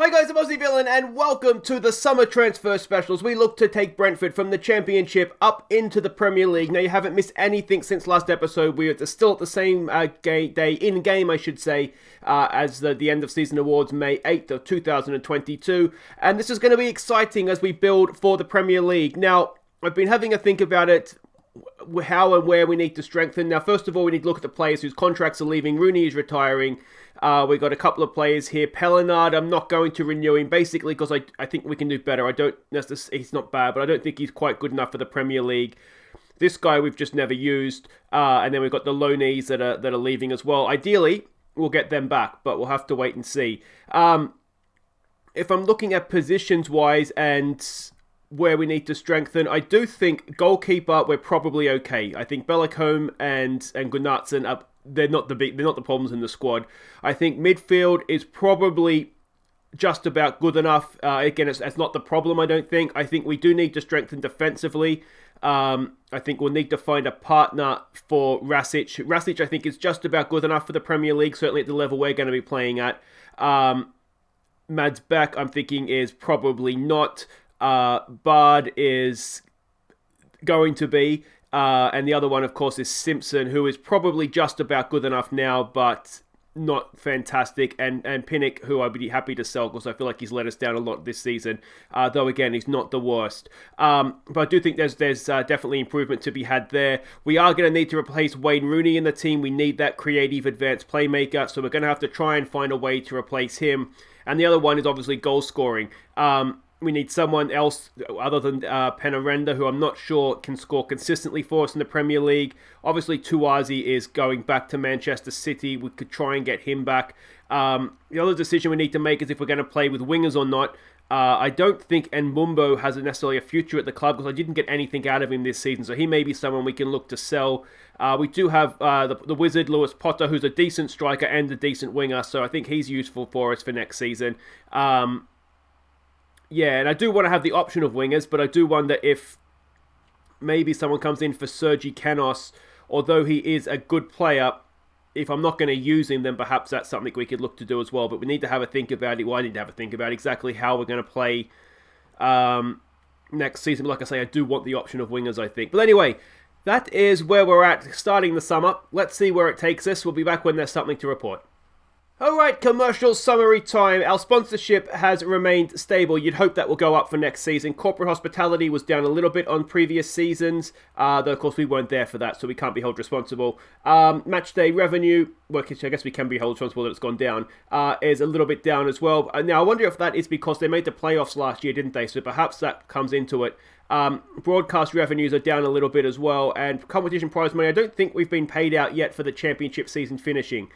Hi guys, I'm Aussie Villain and welcome to the Summer Transfer Specials. We look to take Brentford from the Championship up into the Premier League. Now you haven't missed anything since last episode. We are still at the same day in-game, I should say, as the end of season awards, May 8th of 2022. And this is going to be exciting as we build for the Premier League. Now, I've been having a think about it, how and where we need to strengthen. Now, first of all, we need to look at the players whose contracts are leaving. Rooney is retiring. We've got a couple of players here. Pellinard, I'm not going to renew him, basically because I think we can do better. He's not bad, but I don't think he's quite good enough for the Premier League. This guy we've just never used. And then we've got the loanees that are leaving as well. Ideally, we'll get them back, but we'll have to wait and see. If I'm looking at positions-wise and where we need to strengthen, I do think goalkeeper, we're probably okay. I think Bellicombe and Gunnarsson they're not the problems in the squad. I think midfield is probably just about good enough. Again, it's not the problem, I don't think. I think we do need to strengthen defensively. I think we'll need to find a partner for Rasic. Rasic, I think, is just about good enough for the Premier League, certainly at the level we're going to be playing at. Mads Beck, I'm thinking, is probably not. Bard is going to be. And the other one, of course, is Simpson, who is probably just about good enough now, but not fantastic. And Pinnock, who I'd be happy to sell because I feel like he's let us down a lot this season. Though, again, he's not the worst. But I do think there's definitely improvement to be had there. We are going to need to replace Wayne Rooney in the team. We need that creative, advanced playmaker. So we're going to have to try and find a way to replace him. And the other one is obviously goal scoring. We need someone else other than Penarenda, who I'm not sure can score consistently for us in the Premier League. Obviously, Tuazi is going back to Manchester City. We could try and get him back. The other decision we need to make is if we're going to play with wingers or not. I don't think Mbumbo has necessarily a future at the club because I didn't get anything out of him this season. So he may be someone we can look to sell. We do have the Wizard, Lewis Potter, who's a decent striker and a decent winger. So I think he's useful for us for next season. Yeah, and I do want to have the option of wingers, but I do wonder if maybe someone comes in for Sergey Kaos, although he is a good player. If I'm not going to use him, then perhaps that's something we could look to do as well. But we need to have a think about it. Well, I need to have a think about exactly how we're going to play next season. But like I say, I do want the option of wingers, I think. But anyway, that is where we're at starting the summer. Let's see where it takes us. We'll be back when there's something to report. Alright, commercial summary time. Our sponsorship has remained stable. You'd hope that will go up for next season. Corporate hospitality was down a little bit on previous seasons, though of course we weren't there for that, so we can't be held responsible. Matchday revenue, which I guess we can be held responsible that it's gone down, is a little bit down as well. Now I wonder if that is because they made the playoffs last year, didn't they? So perhaps that comes into it. Broadcast revenues are down a little bit as well, and competition prize money, I don't think we've been paid out yet for the championship season finishing.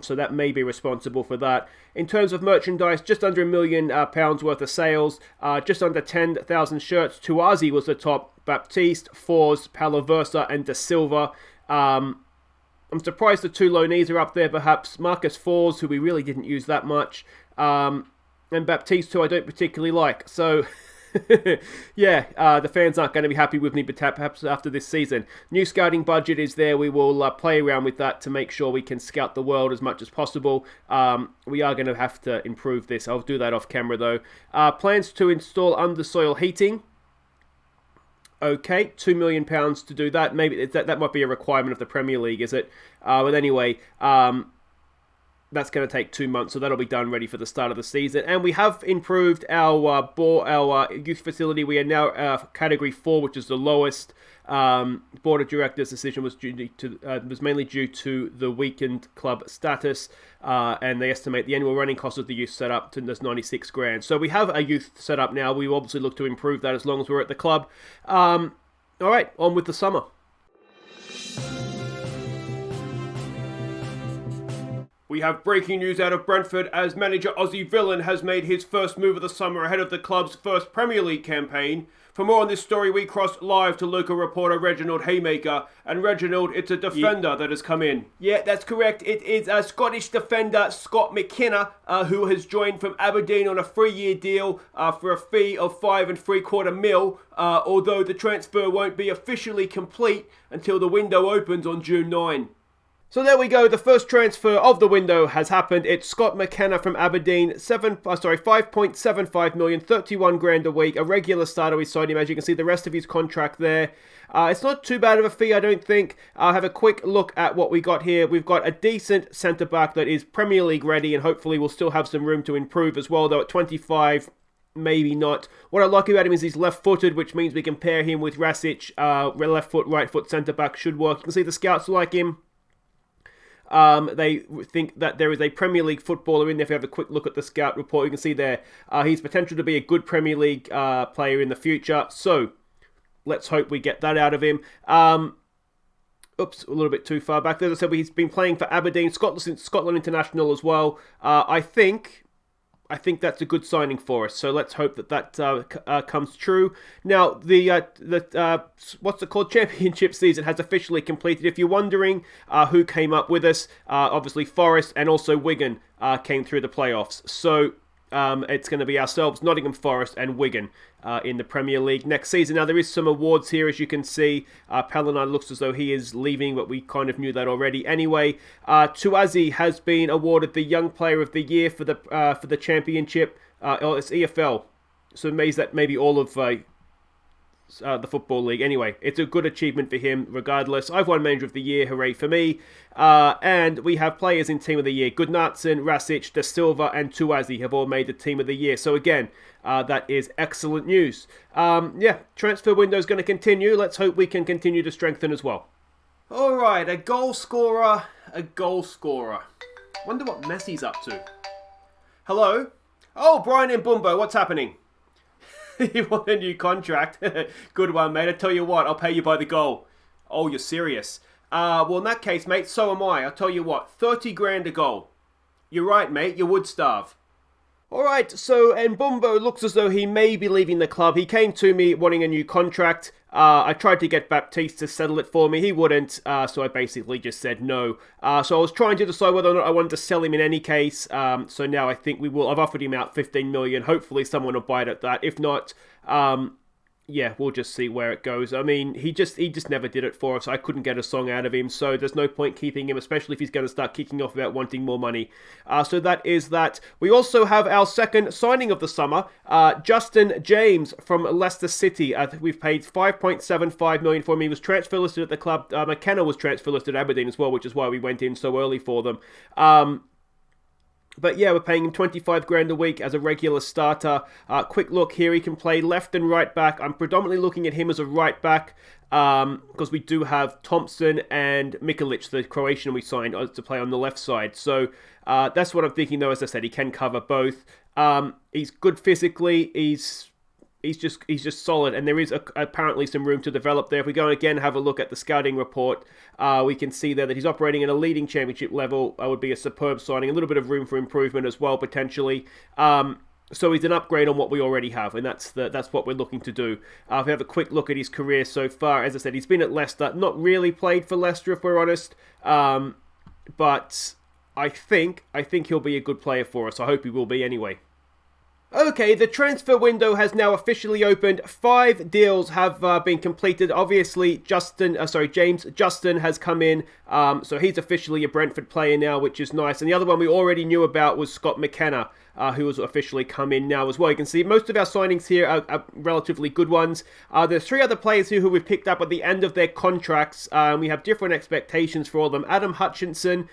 So that may be responsible for that. In terms of merchandise, just under £1 million worth of sales, just under 10,000 shirts. Tuazi was the top. Baptiste, Fours, Paloversa, and De Silva. I'm surprised the two loanees are up there, perhaps. Marcus Fours, who we really didn't use that much. And Baptiste, who I don't particularly like. So yeah, the fans aren't going to be happy with me, but perhaps after this season. New scouting budget is there. We will play around with that to make sure we can scout the world as much as possible. We are going to have to improve this. I'll do that off camera though. Plans to install undersoil heating. Okay, £2 million to do that. Maybe that might be a requirement of the Premier League, is it? But anyway, that's going to take 2 months, so that'll be done ready for the start of the season. And we have improved our youth facility. We are now Category 4, which is the lowest. Board of Directors' decision was mainly due to the weakened club status, and they estimate the annual running cost of the youth setup to this 96 grand. So we have a youth setup now. We will obviously look to improve that as long as we're at the club. All right, on with the summer. We have breaking news out of Brentford as manager Aussie Villain has made his first move of the summer ahead of the club's first Premier League campaign. For more on this story, we cross live to local reporter Reginald Haymaker. And Reginald, it's a defender that has come in. Yeah, that's correct. It is a Scottish defender, Scott Mckenna, who has joined from Aberdeen on a 3-year deal for a fee of $5.75 million, although the transfer won't be officially complete until the window opens on June 9. So there we go. The first transfer of the window has happened. It's Scott Mckenna from Aberdeen. 5.75 million, 31 grand a week. A regular starter. We signed him. As you can see, the rest of his contract there. It's not too bad of a fee, I don't think. I'll have a quick look at what we got here. We've got a decent centre back that is Premier League ready, and hopefully we'll still have some room to improve as well. Though at 25. Maybe not. What I like about him is he's left-footed, which means we can pair him with Rasic. Left foot, right foot, centre back should work. You can see the scouts like him. They think that there is a Premier League footballer in there. If you have a quick look at the scout report, you can see there he's potential to be a good Premier League player in the future. So let's hope we get that out of him. Oops, a little bit too far back. As I said, he's been playing for Aberdeen, Scotland International as well. I think that's a good signing for us. So let's hope that comes true. Now, the what's it called? Championship season has officially completed. If you're wondering who came up with us, obviously Forest and also Wigan came through the playoffs. So it's going to be ourselves, Nottingham Forest and Wigan in the Premier League next season. Now, there is some awards here, as you can see. Pellenard looks as though he is leaving, but we kind of knew that already. Anyway, Tuazi has been awarded the Young Player of the Year for the championship. It's EFL, so maybe all of the Football League. Anyway, it's a good achievement for him regardless. I've won Manager of the Year, hooray for me. And we have players in Team of the Year. Goodnatson, Rasic, De Silva and Tuazi have all made the Team of the Year. So again, that is excellent news. Transfer window is going to continue. Let's hope we can continue to strengthen as well. Alright, a goal scorer. Wonder what Messi's up to. Hello? Oh, Brian and Bumbo, what's happening? You want a new contract? Good one, mate. I tell you what, I'll pay you by the goal. Oh, you're serious? Well, in that case, mate, so am I. I'll tell you what, 30 grand a goal. You're right, mate. You would starve. Alright, so Mbumbo looks as though he may be leaving the club. He came to me wanting a new contract. I tried to get Baptiste to settle it for me. He wouldn't, so I basically just said no. So I was trying to decide whether or not I wanted to sell him in any case. So now I think we will. I've offered him out 15 million. Hopefully someone will bite at that. If not, we'll just see where it goes. I mean, he just never did it for us. I couldn't get a song out of him, so there's no point keeping him, especially if he's going to start kicking off about wanting more money. So that is that. We also have our second signing of the summer, Justin James from Leicester City. We've paid 5.75 million for him. He was transfer listed at the club. Mckenna was transfer listed at Aberdeen as well, which is why we went in so early for them. But yeah, we're paying him 25 grand a week as a regular starter. Quick look here, he can play left and right back. I'm predominantly looking at him as a right back because we do have Thompson and Mikelic, the Croatian we signed, to play on the left side. So that's what I'm thinking though. As I said, he can cover both. He's good physically. He's just solid, and there is apparently some room to develop there. If we go again have a look at the scouting report, we can see there that he's operating at a leading championship level. Would be a superb signing. A little bit of room for improvement as well, potentially. So he's an upgrade on what we already have, and that's what we're looking to do. If we have a quick look at his career so far, as I said, he's been at Leicester. Not really played for Leicester, if we're honest, but I think he'll be a good player for us. I hope he will be anyway. Okay, the transfer window has now officially opened. 5 deals have been completed. Obviously, James Justin has come in, so he's officially a Brentford player now, which is nice. And the other one we already knew about was Scott Mckenna, who has officially come in now as well. You can see most of our signings here are relatively good ones. There's 3 other players here who we've picked up at the end of their contracts. We have different expectations for all of them. Adam Hutchinson,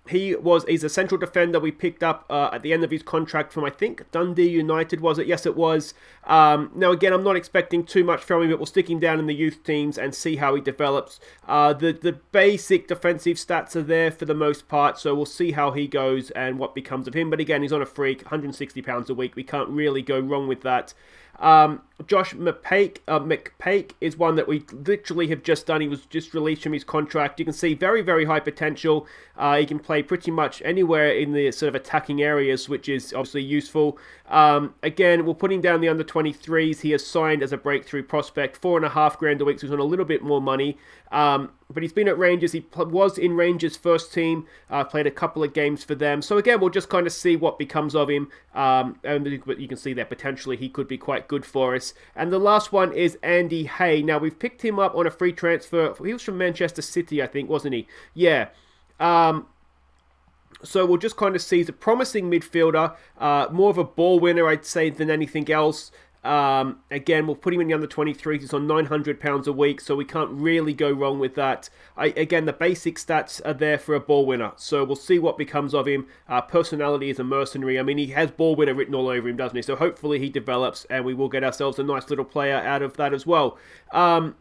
he's a central defender we picked up at the end of his contract from, I think, Dundee United, was it? Yes, it was. Now, again, I'm not expecting too much from him, but we'll stick him down in the youth teams and see how he develops. The basic defensive stats are there for the most part, so we'll see how he goes and what becomes of him. But again, he's on a freak, £160 a week. We can't really go wrong with that. Josh McPake is one that we literally have just done. He was just released from his contract. You can see very, very high potential. He can play pretty much anywhere in the sort of attacking areas, which is obviously useful. Again, we're putting down the under-23s. He has signed as a breakthrough prospect, 4.5 grand a week, so he's on a little bit more money. But he's been at Rangers. He was in Rangers' first team, played a couple of games for them. So again, we'll just kind of see what becomes of him. And you can see that potentially he could be quite good for us. And the last one is Andy Hay. Now, we've picked him up on a free transfer. He was from Manchester City, I think, wasn't he? Yeah. So we'll just kind of see. He's a promising midfielder. More of a ball winner, I'd say, than anything else. Again, we'll put him in the under-23s. He's on £900 a week, so we can't really go wrong with that. Again, the basic stats are there for a ball winner, so we'll see what becomes of him. Personality is a mercenary. I mean, he has ball winner written all over him, doesn't he? So hopefully he develops, and we will get ourselves a nice little player out of that as well.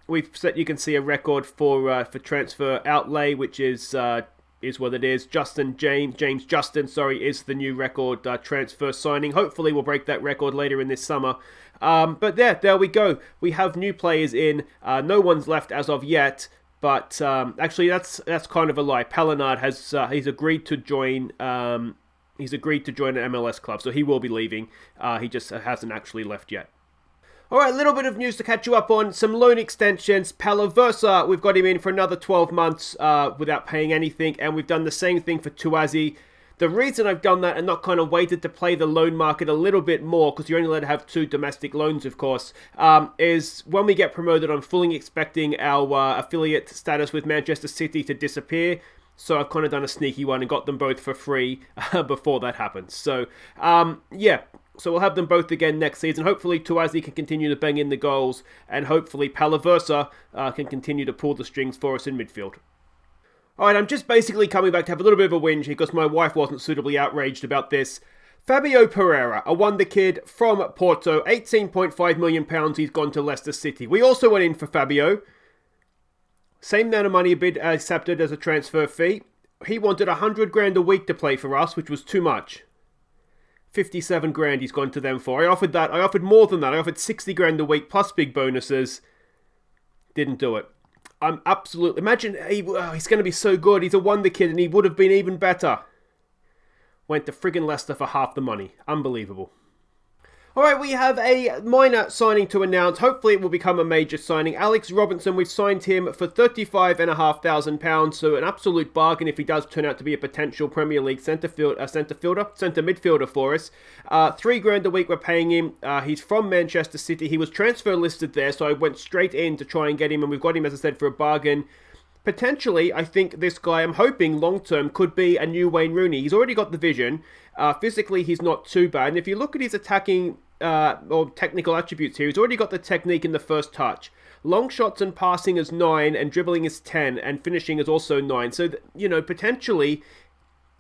We've set, you can see, a record for transfer outlay, which is what it is. James Justin, is the new record transfer signing. Hopefully we'll break that record later in this summer. But there we go. We have new players in. No one's left as of yet. But actually, that's kind of a lie. Palinard has he's agreed to join. He's agreed to join an MLS club, so he will be leaving. He just hasn't actually left yet. Alright, a little bit of news to catch you up on. Some loan extensions. Palaversa, we've got him in for another 12 months without paying anything. And we've done the same thing for Tuazi. The reason I've done that and not kind of waited to play the loan market a little bit more, because you're only allowed to have 2 domestic loans, of course, is when we get promoted, I'm fully expecting our affiliate status with Manchester City to disappear. So I've kind of done a sneaky one and got them both for free before that happens. So, yeah. So we'll have them both again next season. Hopefully Tuazi can continue to bang in the goals, and hopefully Palaversa can continue to pull the strings for us in midfield. Alright, I'm just basically coming back to have a little bit of a whinge because my wife wasn't suitably outraged about this. Fabio Pereira, a wonder kid from Porto, £18.5 million, he's gone to Leicester City. We also went in for Fabio. Same amount of money bid accepted as a transfer fee. He wanted 100 grand a week to play for us, which was too much. 57 grand he's gone to them for. I offered more than that. I offered 60 grand a week plus big bonuses. Didn't do it. I'm absolutely... Imagine, he's going to be so good. He's a wonder kid and he would have been even better. Went to friggin' Leicester for half the money. Unbelievable. Alright, we have a minor signing to announce. Hopefully it will become a major signing. Alex Robinson, we've signed him for £35,500, so an absolute bargain if he does turn out to be a potential Premier League centre midfielder for us. £3 grand a week we're paying him. He's from Manchester City. He was transfer listed there, so I went straight in to try and get him, and we've got him, as I said, for a bargain. Potentially, I think this guy, I'm hoping long-term, could be a new Wayne Rooney. He's already got the vision. Physically, he's not too bad. And if you look at his attacking or technical attributes here, he's already got the technique in the first touch. Long shots and passing is 9, and dribbling is 10, and finishing is also 9. So, potentially,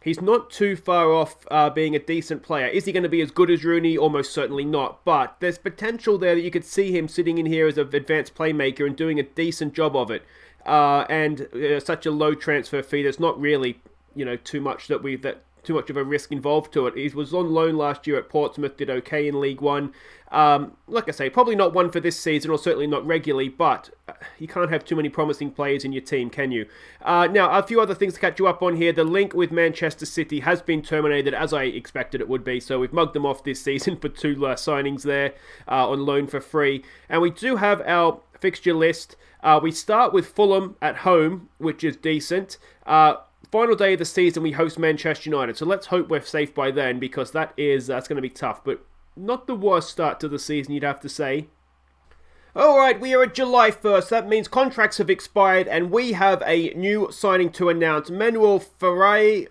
he's not too far off being a decent player. Is he going to be as good as Rooney? Almost certainly not. But there's potential there that you could see him sitting in here as an advanced playmaker and doing a decent job of it. And such a low transfer fee, there's not really, too much too much of a risk involved to it. He was on loan last year at Portsmouth, did okay in League One. Like I say, probably not one for this season, or certainly not regularly, but you can't have too many promising players in your team, can you? Now, a few other things to catch you up on here. The link with Manchester City has been terminated, as I expected it would be, so we've mugged them off this season for 2 signings there on loan for free. And we do have our fixture list. We start with Fulham at home, which is decent. Final day of the season, we host Manchester United. So let's hope we're safe by then, because that's going to be tough. But not the worst start to the season, you'd have to say. Alright, we are at July 1st. That means contracts have expired, and we have a new signing to announce. Manuel Farai,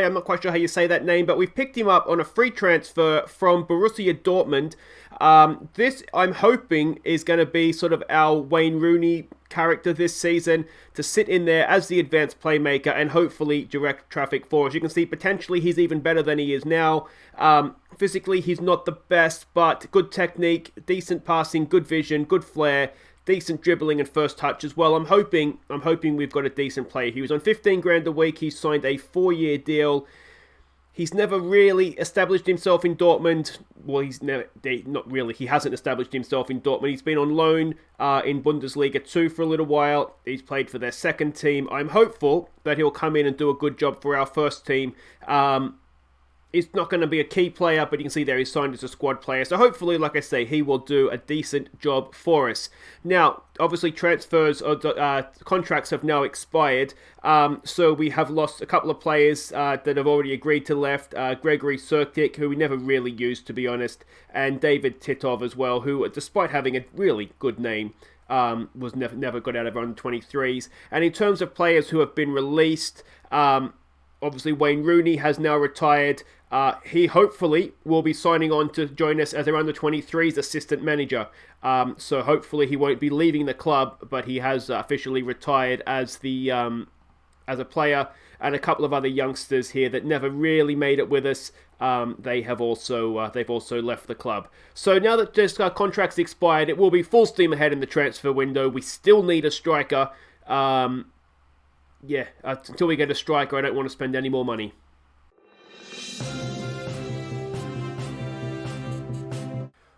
I'm not quite sure how you say that name, but we've picked him up on a free transfer from Borussia Dortmund. This, I'm hoping, is going to be sort of our Wayne Rooney character this season, to sit in there as the advanced playmaker and hopefully direct traffic for us. You can see potentially he's even better than he is now. Physically, he's not the best, but good technique, decent passing, good vision, good flair, decent dribbling and first touch as well. I'm hoping we've got a decent player. He was on 15 grand a week. He signed a 4-year deal. He's never really established himself in Dortmund. Well, he hasn't established himself in Dortmund. He's been on loan in Bundesliga 2 for a little while. He's played for their second team. I'm hopeful that he'll come in and do a good job for our first team. He's not going to be a key player, but you can see there he's signed as a squad player. So hopefully, like I say, he will do a decent job for us. Now, obviously, transfers or contracts have now expired. So we have lost a couple of players that have already agreed to left. Gregory Serkik, who we never really used, to be honest. And David Titov as well, who, despite having a really good name, was never got out of under 23s. And in terms of players who have been released, obviously Wayne Rooney has now retired. He hopefully will be signing on to join us as our under 23s assistant manager. So hopefully he won't be leaving the club, but he has officially retired as a player. And a couple of other youngsters here that never really made it with us. They've also left the club. So now that this contract's expired, it will be full steam ahead in the transfer window. We still need a striker. Until we get a striker, I don't want to spend any more money.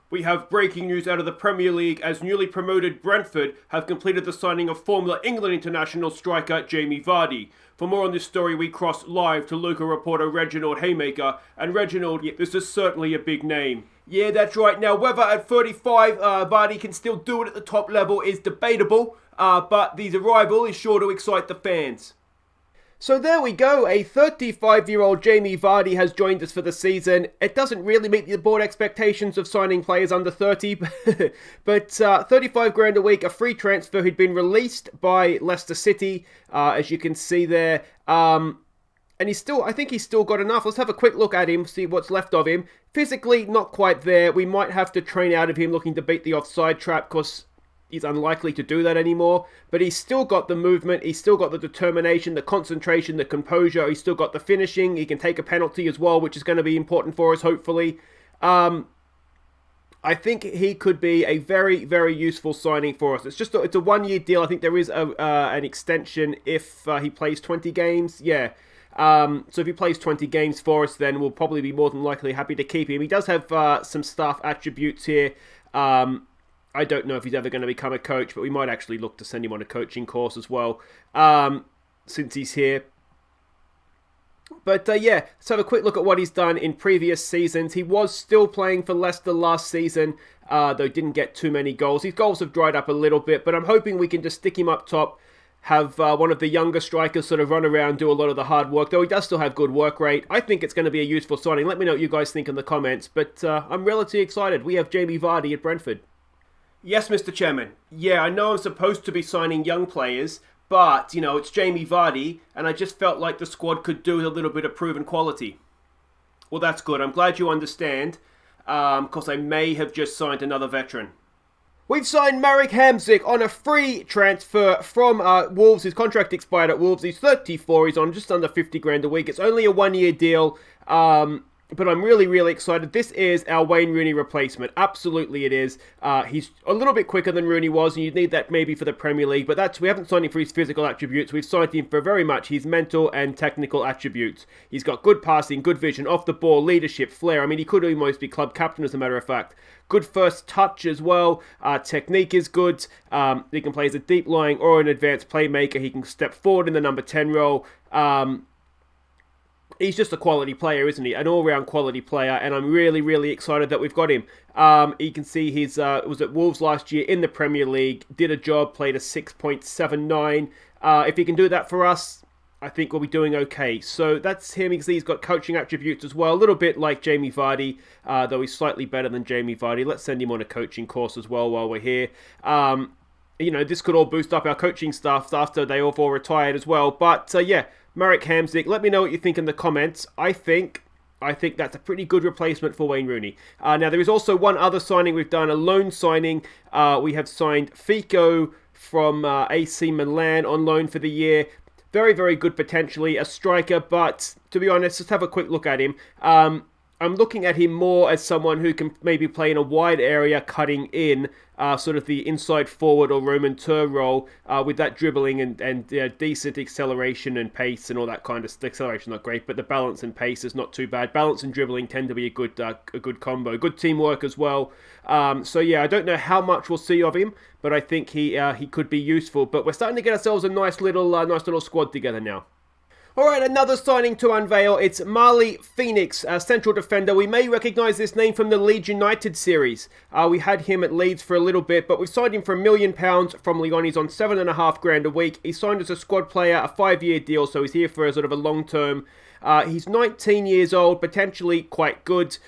We have breaking news out of the Premier League as newly promoted Brentford have completed the signing of former England international striker Jamie Vardy. For more on this story, we cross live to local reporter Reginald Haymaker. And Reginald, this is certainly a big name. Yeah, that's right. Now, whether at 35 Vardy can still do it at the top level is debatable, but his arrival is sure to excite the fans. So there we go, a 35-year-old Jamie Vardy has joined us for the season. It doesn't really meet the board expectations of signing players under 30, but 35 grand a week, a free transfer who'd been released by Leicester City, as you can see there. And I think he's still got enough. Let's have a quick look at him, see what's left of him. Physically, not quite there. We might have to train out of him looking to beat the offside trap, because he's unlikely to do that anymore, but he's still got the movement, he's still got the determination, the concentration, the composure, he's still got the finishing, he can take a penalty as well, which is going to be important for us, hopefully. I think he could be a very, very useful signing for us. It's a one-year deal. I think there is an extension if he plays 20 games. Yeah. So if he plays 20 games for us, then we'll probably be more than likely happy to keep him. He does have some staff attributes here. I don't know if he's ever going to become a coach, but we might actually look to send him on a coaching course as well, since he's here. But let's have a quick look at what he's done in previous seasons. He was still playing for Leicester last season, though didn't get too many goals. His goals have dried up a little bit, but I'm hoping we can just stick him up top, have one of the younger strikers sort of run around, do a lot of the hard work, though he does still have good work rate. I think it's going to be a useful signing. Let me know what you guys think in the comments, but I'm relatively excited. We have Jamie Vardy at Brentford. Yes, Mr. Chairman. Yeah, I know I'm supposed to be signing young players, but, it's Jamie Vardy, and I just felt like the squad could do with a little bit of proven quality. Well, that's good. I'm glad you understand, because I may have just signed another veteran. We've signed Marek Hamsik on a free transfer from Wolves. His contract expired at Wolves. He's 34. He's on just under 50 grand a week. It's only a one-year deal. But I'm really, really excited. This is our Wayne Rooney replacement. Absolutely it is. He's a little bit quicker than Rooney was, and you'd need that maybe for the Premier League, but we haven't signed him for his physical attributes. We've signed him for very much his mental and technical attributes. He's got good passing, good vision, off the ball, leadership, flair. I mean, he could almost be club captain, as a matter of fact. Good first touch as well. Technique is good. He can play as a deep-lying or an advanced playmaker. He can step forward in the number 10 role. He's just a quality player, isn't he? An all-round quality player, and I'm really, really excited that we've got him. You can see he's was at Wolves last year in the Premier League, did a job, played a 6.79. If he can do that for us, I think we'll be doing okay. So that's him. You can see he's got coaching attributes as well, a little bit like Jamie Vardy, though he's slightly better than Jamie Vardy. Let's send him on a coaching course as well while we're here. This could all boost up our coaching staff after they all retired as well. But Marek Hamsik, let me know what you think in the comments. I think that's a pretty good replacement for Wayne Rooney. Now, there is also one other signing we've done, a loan signing. We have signed Fico from AC Milan on loan for the year. Very, very good potentially, a striker, but to be honest, just have a quick look at him. I'm looking at him more as someone who can maybe play in a wide area, cutting in, sort of the inside forward or Roman tour role, with that dribbling and decent acceleration and pace and all that kind of stuff. Acceleration not great, but the balance and pace is not too bad. Balance and dribbling tend to be a good combo. Good teamwork as well. I don't know how much we'll see of him, but I think he could be useful. But we're starting to get ourselves a nice little squad together now. Alright, another signing to unveil. It's Marley Phoenix, central defender. We may recognise this name from the Leeds United series. We had him at Leeds for a little bit, but we've signed him for £1 million from Lyon. He's on $7,500 a week. He's signed as a squad player, a 5-year deal, so he's here for a sort of a long term. He's 19 years old, potentially quite good.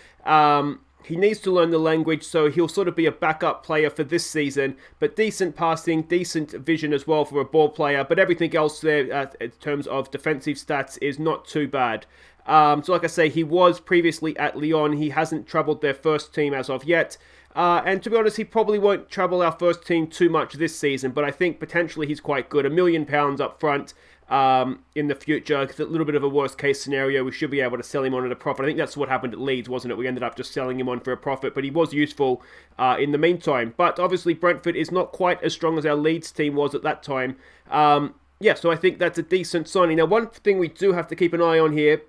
He needs to learn the language, so he'll sort of be a backup player for this season. But decent passing, decent vision as well for a ball player. But everything else there, in terms of defensive stats, is not too bad. So like I say, he was previously at Lyon. He hasn't troubled their first team as of yet. And to be honest, he probably won't trouble our first team too much this season. But I think potentially he's quite good. £1 million up front. In the future, a little bit of a worst case scenario, we should be able to sell him on at a profit. I think that's what happened at Leeds, wasn't it? We ended up just selling him on for a profit, but he was useful in the meantime. But obviously Brentford is not quite as strong as our Leeds team was at that time. So I think that's a decent signing. Now, one thing we do have to keep an eye on here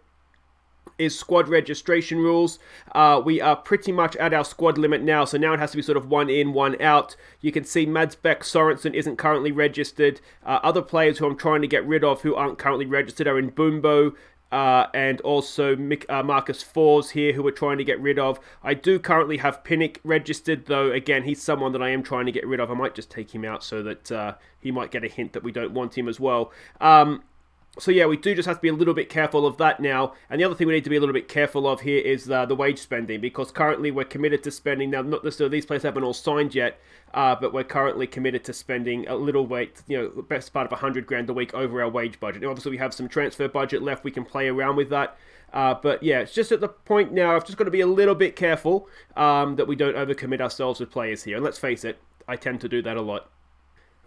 is squad registration rules. We are pretty much at our squad limit now, so now it has to be sort of 1 in, 1 out. You can see Mads Beck Sorensen isn't currently registered. Other players who I'm trying to get rid of who aren't currently registered are in Boombo, and also Marcus Fors here, who we're trying to get rid of. I do currently have Pinnock registered, though, again, he's someone that I am trying to get rid of. I might just take him out so that he might get a hint that we don't want him as well. So yeah, we do just have to be a little bit careful of that now. And the other thing we need to be a little bit careful of here is the wage spending, because currently we're committed to spending, now not necessarily these players haven't all signed yet, but we're currently committed to spending a little best part of $100,000 a week over our wage budget. Now, obviously we have some transfer budget left, we can play around with that. But yeah, it's just at the point now, I've just got to be a little bit careful that we don't overcommit ourselves with players here. And let's face it, I tend to do that a lot.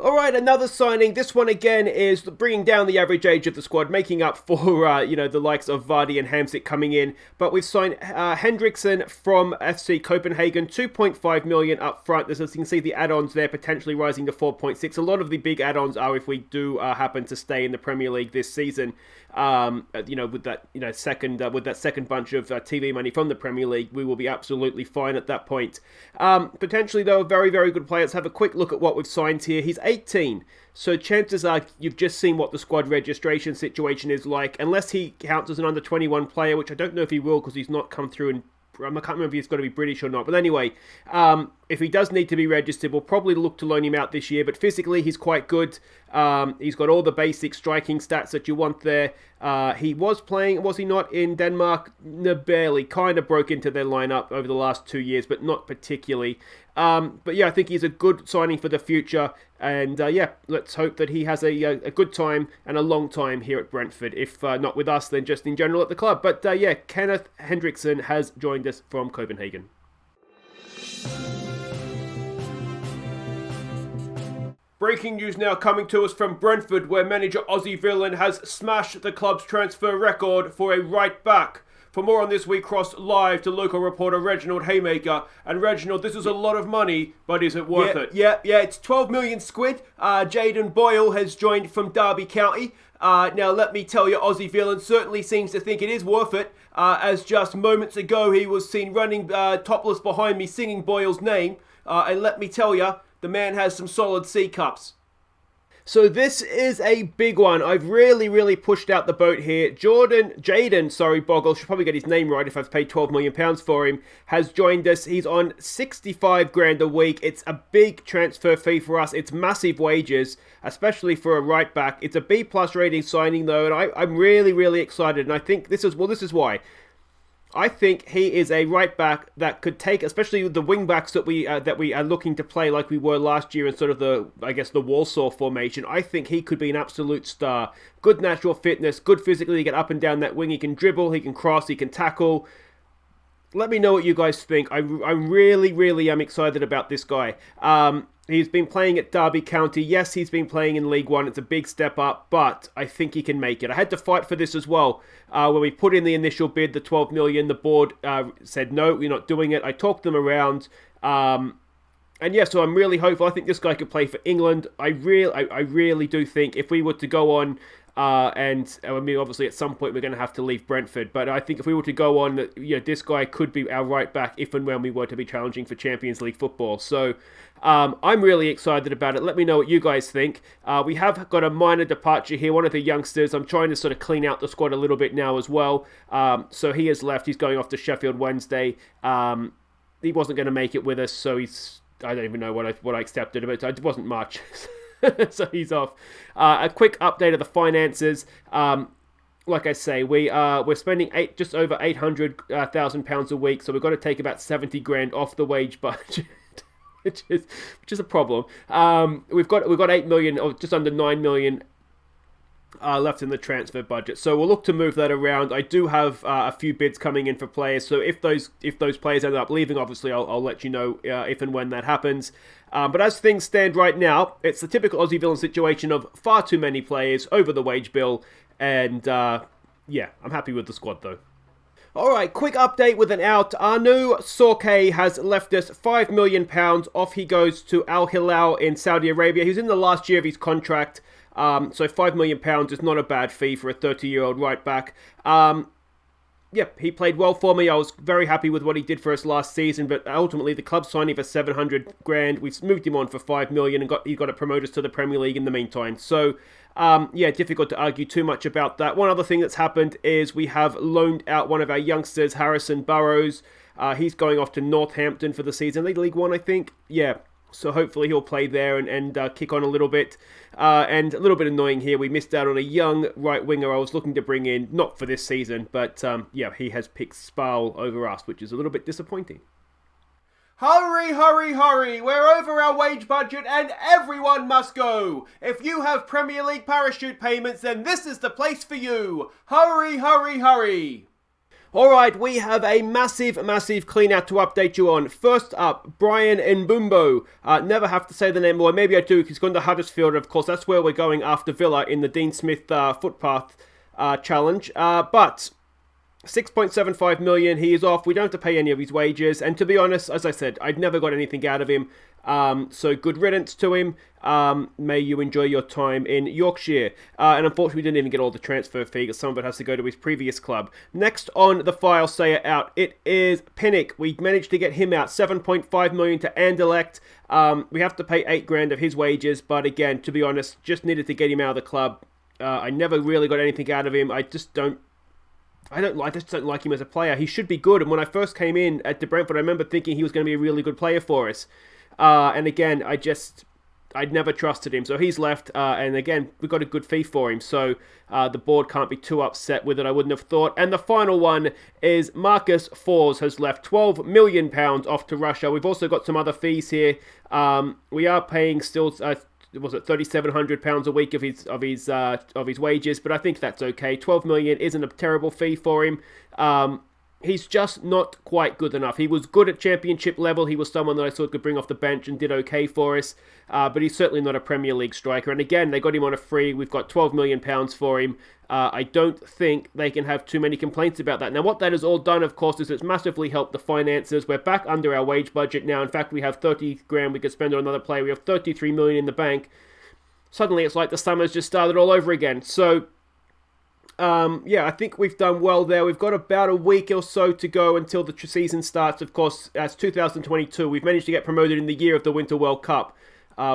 Alright, another signing. This one again is bringing down the average age of the squad, making up for, the likes of Vardy and Hamsik coming in. But we've signed Hendrickson from FC Copenhagen, 2.5 million up front. As you can see, the add-ons there potentially rising to 4.6. A lot of the big add-ons are if we do happen to stay in the Premier League this season. With that second bunch of TV money from the Premier League, we will be absolutely fine at that point. Potentially, though, very, very good players. Have a quick look at what we've signed here. He's 18, so chances are you've just seen what the squad registration situation is like, unless he counts as an under-21 player, which I don't know if he will because he's not come through in I can't remember if he's got to be British or not. But anyway, if he does need to be registered, we'll probably look to loan him out this year. But physically, he's quite good. He's got all the basic striking stats that you want there. He was playing, was he not, in Denmark? No, barely. Kind of broke into their lineup over the last 2 years, but not particularly. But yeah, I think he's a good signing for the future. And let's hope that he has a good time and a long time here at Brentford. If not with us, then just in general at the club. But Kenneth Hendrickson has joined us from Copenhagen. Breaking news now coming to us from Brentford, where manager Aussie Villain has smashed the club's transfer record for a right back. For more on this, we cross live to local reporter Reginald Haymaker. And Reginald, this is a lot of money, but is it worth it? Yeah, it's 12 million squid. Jaden Boyle has joined from Derby County. Now, let me tell you, Aussie Villain certainly seems to think it is worth it, as just moments ago he was seen running topless behind me singing Boyle's name. And let me tell you, the man has some solid C cups. So this is a big one. I've really pushed out the boat here. Jaden Bogle, should probably get his name right if I've paid £12 million for him, has joined us. He's on 65 grand a week. It's a big transfer fee for us. It's massive wages, especially for a right back. It's a B+ rating signing though, and I'm really excited. And I think this is why. I think he is a right back that could take, especially the wing backs that we are looking to play like we were last year in sort of the Walsall formation. I think he could be an absolute star. Good natural fitness, good physically to get up and down that wing. He can dribble, he can cross, he can tackle. Let me know what you guys think. I really am excited about this guy. He's been playing at Derby County. Yes, he's been playing in League One. It's a big step up, but I think he can make it. I had to fight for this as well. When we put in the initial bid, the 12 million, the board said, no, we're not doing it. I talked them around. So I'm really hopeful. I think this guy could play for England. I really do think if we were to go on, obviously at some point we're going to have to leave Brentford, but I think if we were to go on, this guy could be our right back if and when we were to be challenging for Champions League football. So, I'm really excited about it. Let me know what you guys think. We have got a minor departure here. One of the youngsters, I'm trying to sort of clean out the squad a little bit now as well. So he has left. He's going off to Sheffield Wednesday. He wasn't going to make it with us, so I don't even know what I accepted, but it wasn't much. So he's off. A quick update of the finances. Like I say, we're spending just over £800,000 a week, so we've got to take about 70 grand off the wage budget. Which is a problem. We've got 8 million, or just under 9 million left in the transfer budget, so we'll look to move that around. I do have a few bids coming in for players, so if those players end up leaving, obviously I'll let you know if and when that happens. But as things stand right now, it's the typical Aussie villain situation of far too many players over the wage bill, and yeah, I'm happy with the squad though. Alright, quick update with an out. Anu Sorke has left us £5 million. Off he goes to Al Hilal in Saudi Arabia. He's in the last year of his contract. So £5 million is not a bad fee for a 30-year-old right back. Yep, he played well for me. I was very happy with what he did for us last season, but ultimately the club signed him for 700 grand. We've moved him on for 5 million and he got promoted to the Premier League in the meantime. So, yeah, difficult to argue too much about that. One other thing that's happened is we have loaned out one of our youngsters, Harrison Burrows. He's going off to Northampton for the season. League One, I think. Yeah. So hopefully he'll play there and kick on a little bit. And a little bit annoying here, we missed out on a young right winger I was looking to bring in, not for this season, but yeah, he has picked Spal over us, which is a little bit disappointing. Hurry, hurry, hurry! We're over our wage budget and everyone must go! If you have Premier League parachute payments, then this is the place for you! Hurry, hurry, hurry! Alright, we have a massive clean out to update you on. First up, Brian Mbumbo. Never have to say the name, or maybe I do, because he's gone to Huddersfield. Of course, that's where we're going after Villa in the Dean Smith footpath challenge. But 6.75 million, he is off. We don't have to pay any of his wages. And to be honest, as I said, I'd never got anything out of him. So good riddance to him. May you enjoy your time in Yorkshire. And unfortunately, we didn't even get all the transfer fee, because some of it has to go to his previous club. Next on the file sayer out, it is Pinnock. We managed to get him out, 7.5 million to Anderlecht. We have to pay 8 grand of his wages, but again, to be honest, just needed to get him out of the club. I never really got anything out of him. I just don't like him as a player. He should be good, and when I first came in at Brentford, I remember thinking he was going to be a really good player for us. And again, I'd never trusted him. So he's left, and again, we got a good fee for him. So the board can't be too upset with it, I wouldn't have thought. And the final one is Marcus Fors has left £12 million off to Russia. We've also got some other fees here. We are paying still... was it £3,700 a week of his wages? But I think that's okay. 12 million isn't a terrible fee for him. He's just not quite good enough. He was good at championship level. He was someone that I thought could bring off the bench and did okay for us. But he's certainly not a Premier League striker. And again, they got him on a free. We've got £12 million for him. I don't think they can have too many complaints about that. Now, what that has all done, of course, is it's massively helped the finances. We're back under our wage budget now. In fact, we have 30 grand we could spend on another player. We have 33 million in the bank. Suddenly, it's like the summer's just started all over again. So... yeah, I think we've done well there. We've got about a week or so to go until the season starts. Of course, as 2022, we've managed to get promoted in the year of the Winter World Cup,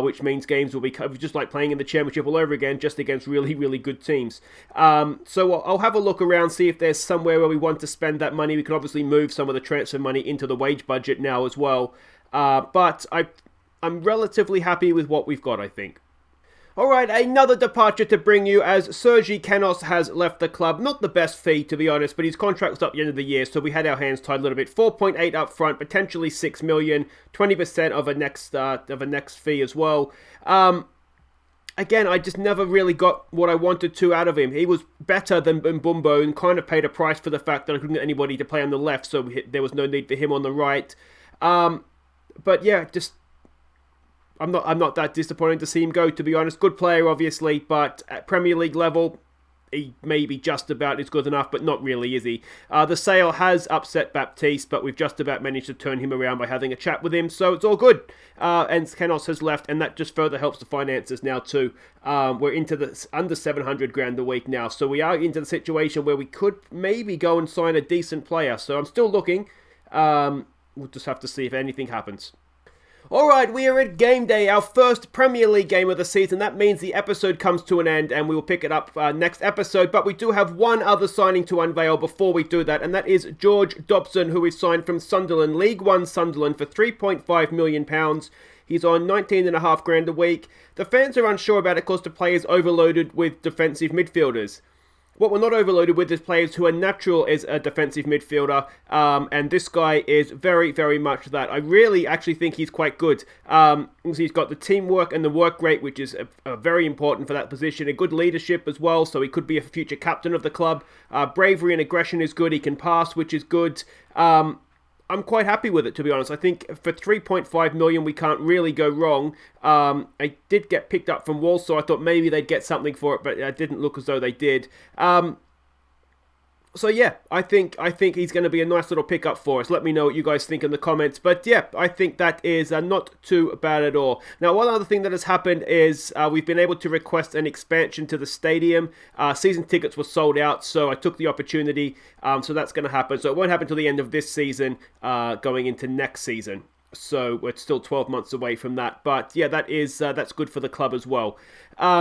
which means games will be just like playing in the Championship all over again, just against really, really good teams. So I'll have a look around, see if there's somewhere where we want to spend that money. We can obviously move some of the transfer money into the wage budget now as well. But I'm relatively happy with what we've got, I think. Alright, another departure to bring you as Sergey Kaos has left the club. Not the best fee, to be honest, but his contract was up at the end of the year, so we had our hands tied a little bit. 4.8 up front, potentially 6 million, 20% of a next fee as well. Again, I just never really got what I wanted to out of him. He was better than Mbumbo and kind of paid a price for the fact that I couldn't get anybody to play on the left, so there was no need for him on the right. But yeah, just... I'm not that disappointed to see him go, to be honest. Good player, obviously, but at Premier League level, he may be just about as good enough, but not really, is he? The sale has upset Baptiste, but we've just about managed to turn him around by having a chat with him, so it's all good. And Kaos has left, and that just further helps the finances now too. We're into the under 700 grand a week now, so we are into the situation where we could maybe go and sign a decent player. So I'm still looking. We'll just have to see if anything happens. Alright, we are at game day, our first Premier League game of the season. That means the episode comes to an end and we will pick it up next episode. But we do have one other signing to unveil before we do that, and that is George Dobson, who is signed from Sunderland, League One Sunderland, for £3.5 million. He's on 19.5 grand a week. The fans are unsure about it because the player is overloaded with defensive midfielders. What we're not overloaded with is players who are natural as a defensive midfielder, and this guy is very, very much that. I really actually think he's quite good. He's got the teamwork and the work rate, which is very important for that position. A good leadership as well, so he could be a future captain of the club. Bravery and aggression is good. He can pass, which is good. I'm quite happy with it, to be honest. I think for 3.5 million, we can't really go wrong. I did get picked up from Wolves, so I thought maybe they'd get something for it, but it didn't look as though they did. So yeah, I think he's going to be a nice little pickup for us. Let me know what you guys think in the comments. But yeah, I think that is not too bad at all. Now, one other thing that has happened is we've been able to request an expansion to the stadium. Season tickets were sold out, so I took the opportunity. So that's going to happen. So it won't happen until the end of this season, going into next season. So we're still 12 months away from that. But yeah, that's good for the club as well.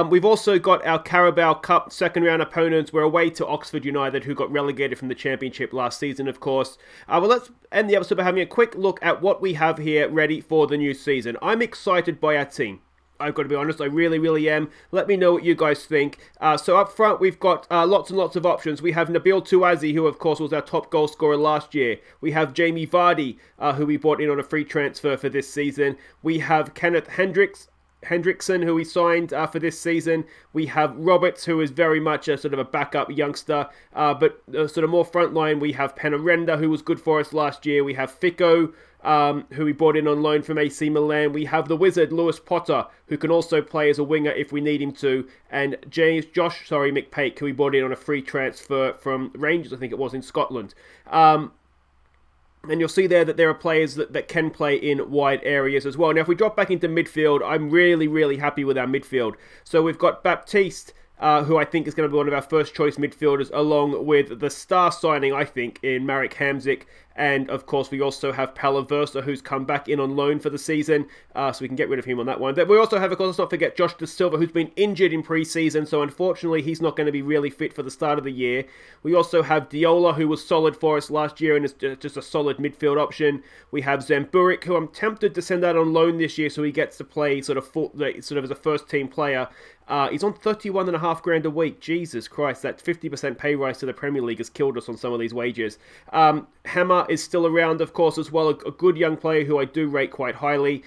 We've also got our Carabao Cup second round opponents. We're away to Oxford United, who got relegated from the Championship last season, of course. Well, let's end the episode by having a quick look at what we have here ready for the new season. I'm excited by our team. I've got to be honest, I really, really am. Let me know what you guys think. So up front, we've got lots and lots of options. We have Nabil Touazi, who of course was our top goal scorer last year. We have Jamie Vardy, who we bought in on a free transfer for this season. We have Kenneth Hendrickson, who we signed for this season. We have Roberts, who is very much a sort of a backup youngster. But sort of more frontline, we have Penarenda, who was good for us last year. We have Fico, who we brought in on loan from AC Milan. We have the wizard, Lewis Potter, who can also play as a winger if we need him to. And Josh McPake, who we brought in on a free transfer from Rangers, I think it was, in Scotland. And you'll see there that there are players that can play in wide areas as well. Now, if we drop back into midfield, I'm really, really happy with our midfield. So we've got Baptiste, who I think is going to be one of our first choice midfielders, along with the star signing, I think, in Marek Hamsik. And, of course, we also have Palaversa, who's come back in on loan for the season, so we can get rid of him on that one. But we also have, of course, let's not forget Josh Da Silva, who's been injured in pre-season, so unfortunately he's not going to be really fit for the start of the year. We also have Diola, who was solid for us last year and is just a solid midfield option. We have Zamburik, who I'm tempted to send out on loan this year so he gets to play sort of as a first-team player. He's on 31.5 grand a week. Jesus Christ, that 50% pay rise to the Premier League has killed us on some of these wages. Hammer is still around, of course, as well. A good young player who I do rate quite highly.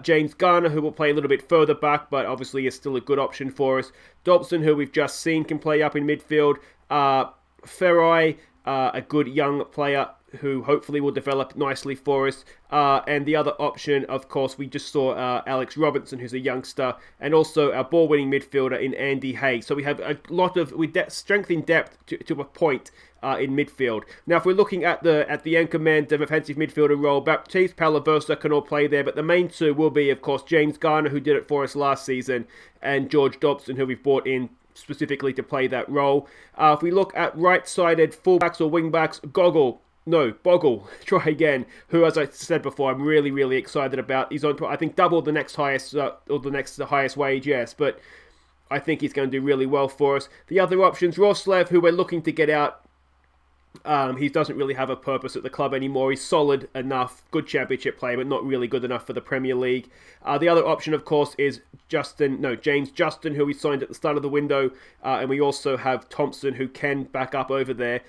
James Garner, who will play a little bit further back, but obviously is still a good option for us. Dobson, who we've just seen, can play up in midfield. Ferrai, a good young player who hopefully will develop nicely for us. And the other option, of course, we just saw Alex Robinson, who's a youngster, and also our ball-winning midfielder in Andy Hay. So we have a lot of strength in depth to a point in midfield. Now, if we're looking at the anchor man, the defensive midfielder role, Baptiste, Palaversa can all play there, but the main two will be, of course, James Garner, who did it for us last season, and George Dobson, who we've brought in specifically to play that role. If we look at right-sided fullbacks or wingbacks, Bogle, try again, who, as I said before, I'm really, really excited about. He's on, I think, double the next highest, the highest wage, yes, but I think he's going to do really well for us. The other options, Roslev, who we're looking to get out. He doesn't really have a purpose at the club anymore. He's solid enough, good championship player, but not really good enough for the Premier League. The other option, of course, is James Justin, who we signed at the start of the window. And we also have Thompson, who can back up over there.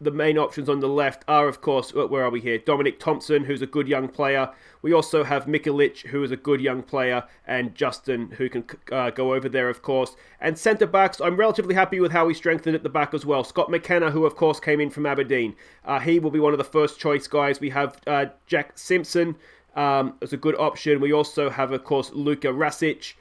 The main options on the left are, of course, where are we here? Dominic Thompson, who's a good young player. We also have Mikulic, who is a good young player, and Justin, who can go over there, of course. And centre-backs, I'm relatively happy with how we strengthened at the back as well. Scott Mckenna, who, of course, came in from Aberdeen. He will be one of the first choice guys. We have Jack Simpson as a good option. We also have, of course, Luka Rasic.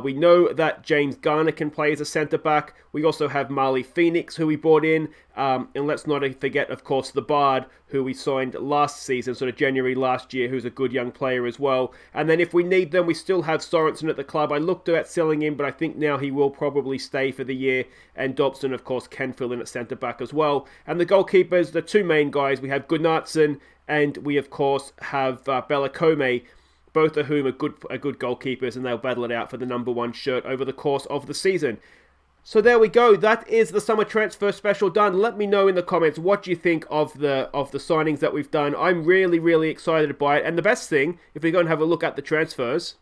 We know that James Garner can play as a centre-back. We also have Marley Phoenix, who we brought in. And let's not forget, of course, the Bard, who we signed last season, sort of January last year, who's a good young player as well. And then if we need them, we still have Sorensen at the club. I looked at selling him, but I think now he will probably stay for the year. And Dobson, of course, can fill in at centre-back as well. And the goalkeepers, the two main guys, we have Gunnarsson and we, of course, have Bellacome, both of whom are good goalkeepers, and they'll battle it out for the number 1 shirt over the course of the season. So there we go. That is the summer transfer special done. Let me know in the comments what you think of the signings that we've done. I'm really, really excited by it. And the best thing, if we go and have a look at the transfers,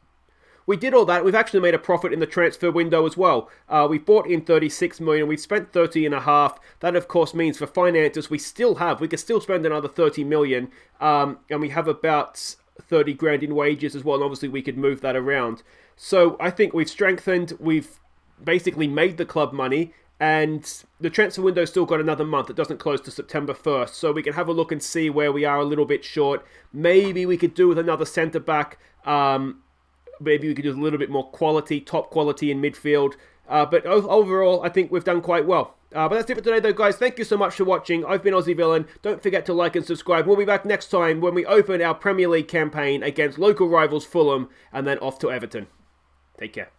we did all that. We've actually made a profit in the transfer window as well. We bought in 36 million. We've spent 30.5. That, of course, means for finances, we could still spend another 30 million. And we have about 30 grand in wages as well, and obviously we could move that around. So I think we've strengthened, we've basically made the club money, and the transfer window's still got another month. It doesn't close to September 1st, so we can have a look and see where we are a little bit short. Maybe we could do with another centre-back. Maybe we could do a little bit more quality, top quality in midfield. But overall, I think we've done quite well. But that's it for today, though, guys. Thank you so much for watching. I've been Aussie Villain. Don't forget to like and subscribe. We'll be back next time when we open our Premier League campaign against local rivals Fulham and then off to Everton. Take care.